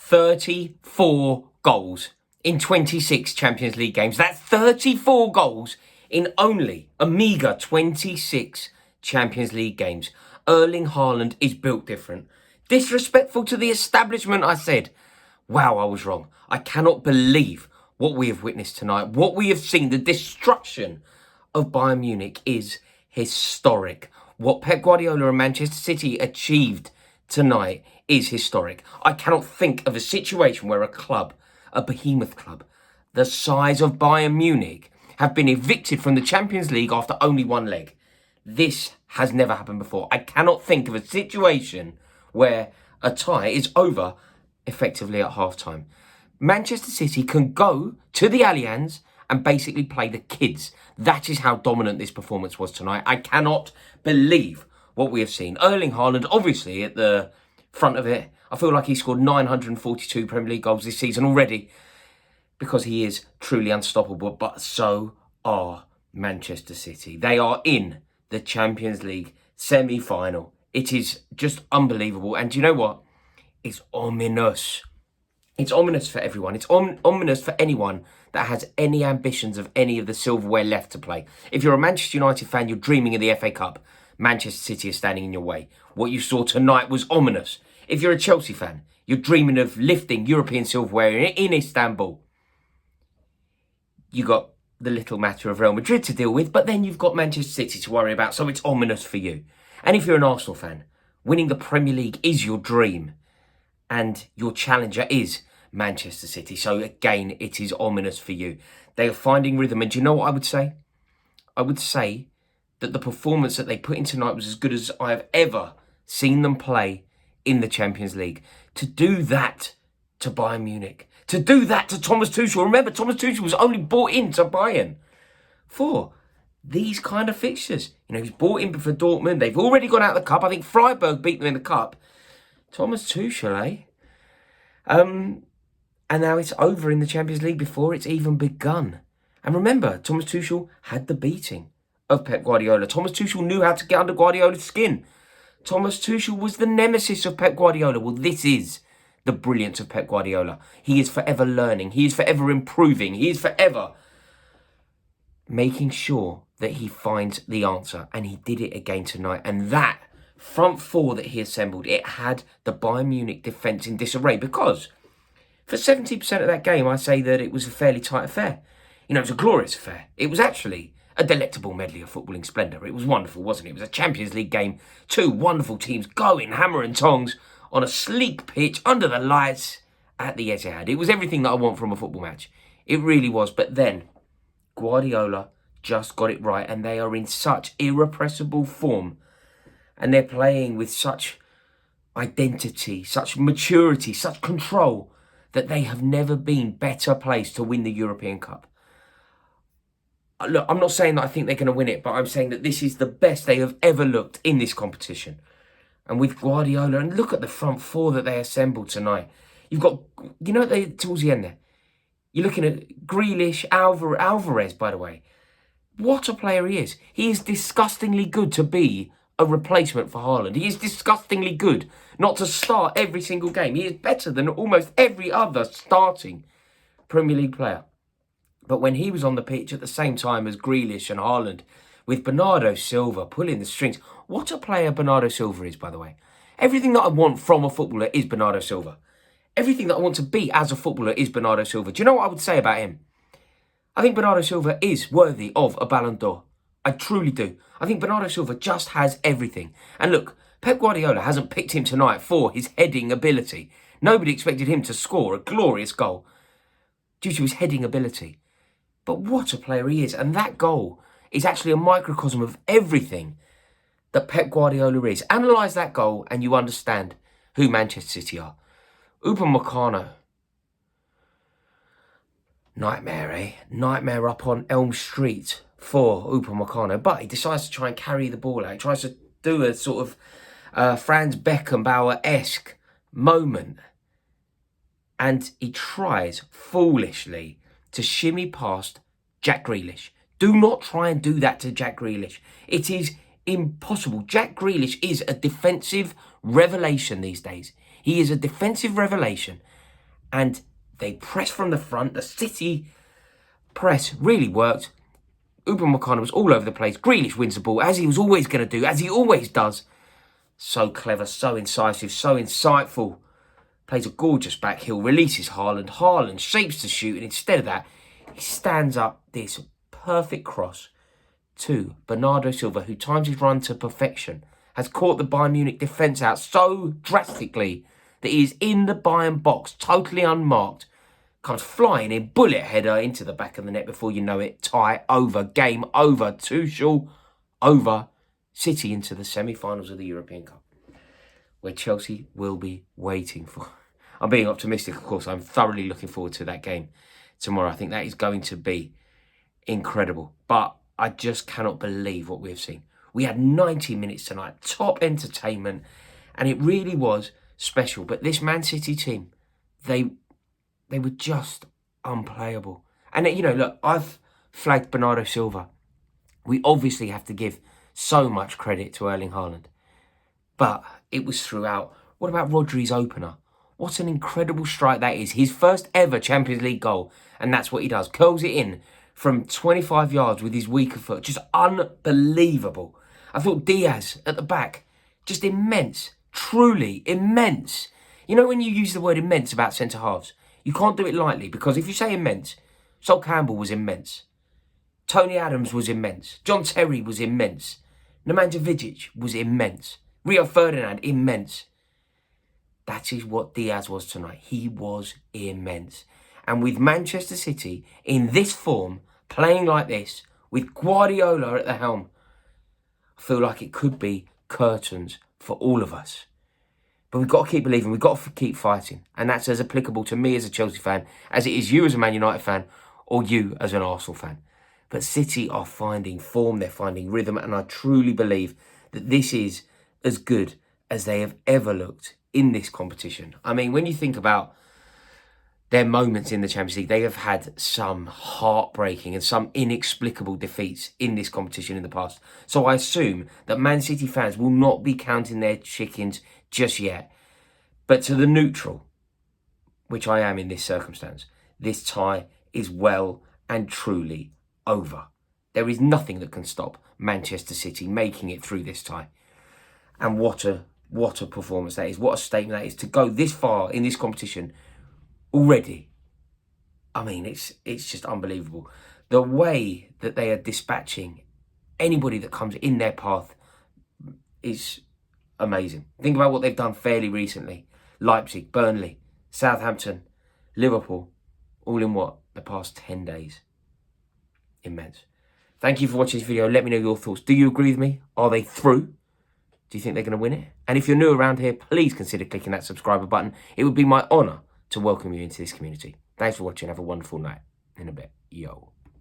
34 goals in 26 Champions League games. That's 34 goals in only a meagre 26 Champions League games. Erling Haaland is built different. Disrespectful to the establishment, I said. Wow, I was wrong. I cannot believe what we have witnessed tonight. What we have seen, the destruction of Bayern Munich is historic. What Pep Guardiola and Manchester City achieved tonight is historic. I cannot think of a situation where a club, a behemoth club, the size of Bayern Munich, have been evicted from the Champions League after only one leg. This has never happened before. I cannot think of a situation where a tie is over effectively at half-time. Manchester City can go to the Allianz and basically play the kids. That is how dominant this performance was tonight. I cannot believe what we have seen. Erling Haaland, obviously, at the front of it. I feel like he scored 942 Premier League goals this season already because he is truly unstoppable. But so are Manchester City. They are in the Champions League semi-final. It is just unbelievable. And do you know what? It's ominous. It's ominous for everyone. It's ominous for anyone that has any ambitions of any of the silverware left to play. If you're a Manchester United fan, you're dreaming of the FA Cup. Manchester City is standing in your way. What you saw tonight was ominous. If you're a Chelsea fan, you're dreaming of lifting European silverware in Istanbul. You got the little matter of Real Madrid to deal with, but then you've got Manchester City to worry about, so it's ominous for you. And if you're an Arsenal fan, winning the Premier League is your dream, and your challenger is Manchester City. So again, it is ominous for you. They are finding rhythm. And do you know what I would say? I would say that the performance that they put in tonight was as good as I have ever seen them play in the Champions League. To do that to Bayern Munich, to do that to Thomas Tuchel. Remember, Thomas Tuchel was only brought into Bayern for these kind of fixtures. You know, he's brought in for Dortmund. They've already gone out of the cup. I think Freiburg beat them in the cup. Thomas Tuchel, and now it's over in the Champions League before it's even begun. And remember, Thomas Tuchel had the beating of Pep Guardiola. Thomas Tuchel knew how to get under Guardiola's skin. Thomas Tuchel was the nemesis of Pep Guardiola. Well, this is the brilliance of Pep Guardiola. He is forever learning. He is forever improving. He is forever making sure that he finds the answer. And he did it again tonight. And that front four that he assembled, it had the Bayern Munich defence in disarray because for 70% of that game, I say that it was a fairly tight affair. You know, it was a glorious affair. It was actually a delectable medley of footballing splendour. It was wonderful, wasn't it? It was a Champions League game. Two wonderful teams going hammer and tongs on a sleek pitch under the lights at the Etihad. It was everything that I want from a football match. It really was. But then Guardiola just got it right, and they are in such irrepressible form, and they're playing with such identity, such maturity, such control, that they have never been better placed to win the European Cup. Look, I'm not saying that I think they're going to win it, but I'm saying that this is the best they have ever looked in this competition. And with Guardiola, and look at the front four that they assembled tonight. You've got, you know, towards the end there, you're looking at Grealish, Alvarez, by the way. What a player he is. He is disgustingly good to be a replacement for Haaland. He is disgustingly good not to start every single game. He is better than almost every other starting Premier League player. But when he was on the pitch at the same time as Grealish and Haaland, with Bernardo Silva pulling the strings, what a player Bernardo Silva is, by the way. Everything that I want from a footballer is Bernardo Silva. Everything that I want to be as a footballer is Bernardo Silva. Do you know what I would say about him? I think Bernardo Silva is worthy of a Ballon d'Or. I truly do. I think Bernardo Silva just has everything. And look, Pep Guardiola hasn't picked him tonight for his heading ability. Nobody expected him to score a glorious goal due to his heading ability. But what a player he is. And that goal is actually a microcosm of everything that Pep Guardiola is. Analyse that goal and you understand who Manchester City are. Upamecano. Nightmare, eh? Nightmare up on Elm Street for Upamecano. But he decides to try and carry the ball out. He tries to do a sort of Franz Beckenbauer-esque moment. And he tries foolishly to shimmy past Jack Grealish. Do not try and do that to Jack Grealish. It is impossible. Jack Grealish is a defensive revelation these days. He is a defensive revelation. and they pressed from the front. The City press really worked. Upamecano was all over the place. Grealish wins the ball, as he was always going to do, as he always does. So clever, so incisive, so insightful. Plays a gorgeous back heel, releases Haaland. Haaland shapes to shoot, and instead of that, he stands up this perfect cross to Bernardo Silva, who times his run to perfection, has caught the Bayern Munich defence out so drastically that he is in the Bayern box, totally unmarked, comes flying in, bullet header into the back of the net before you know it. Tie over, game over, Tuchel over, City into the semi-finals of the European Cup, where Chelsea will be waiting for. I'm being optimistic, of course. I'm thoroughly looking forward to that game tomorrow. I think that is going to be incredible. But I just cannot believe what we've seen. We had 90 minutes tonight, top entertainment, and it really was special. But this Man City team, they were just unplayable. And, you know, look, I've flagged Bernardo Silva. We obviously have to give so much credit to Erling Haaland. But it was throughout. What about Rodri's opener? What an incredible strike that is. His first ever Champions League goal. And that's what he does. Curls it in from 25 yards with his weaker foot. Just unbelievable. I thought Diaz at the back, just immense. Truly immense. You know when you use the word immense about centre-halves, you can't do it lightly, because if you say immense, Sol Campbell was immense. Tony Adams was immense. John Terry was immense. Nemanja Vidic was immense. Rio Ferdinand, immense. That is what Diaz was tonight. He was immense. And with Manchester City in this form, playing like this, with Guardiola at the helm, I feel like it could be curtains for all of us. But we've got to keep believing. We've got to keep fighting. And that's as applicable to me as a Chelsea fan as it is you as a Man United fan or you as an Arsenal fan. But City are finding form. They're finding rhythm. And I truly believe that this is as good as they have ever looked in this competition. I mean, when you think about their moments in the Champions League, they have had some heartbreaking and some inexplicable defeats in this competition in the past. So I assume that Man City fans will not be counting their chickens just yet. But to the neutral, which I am in this circumstance, this tie is well and truly over. There is nothing that can stop Manchester City making it through this tie. And what a performance that is. What a statement that is to go this far in this competition already. I mean, it's just unbelievable. The way that they are dispatching anybody that comes in their path is amazing. Think about what they've done fairly recently. Leipzig, Burnley, Southampton, Liverpool, all in what? The past 10 days. Immense. Thank you for watching this video. Let me know your thoughts. Do you agree with me? Are they through? Do you think they're going to win it? And if you're new around here, please consider clicking that subscriber button. It would be my honour to welcome you into this community. Thanks for watching. Have a wonderful night. In a bit. Yo.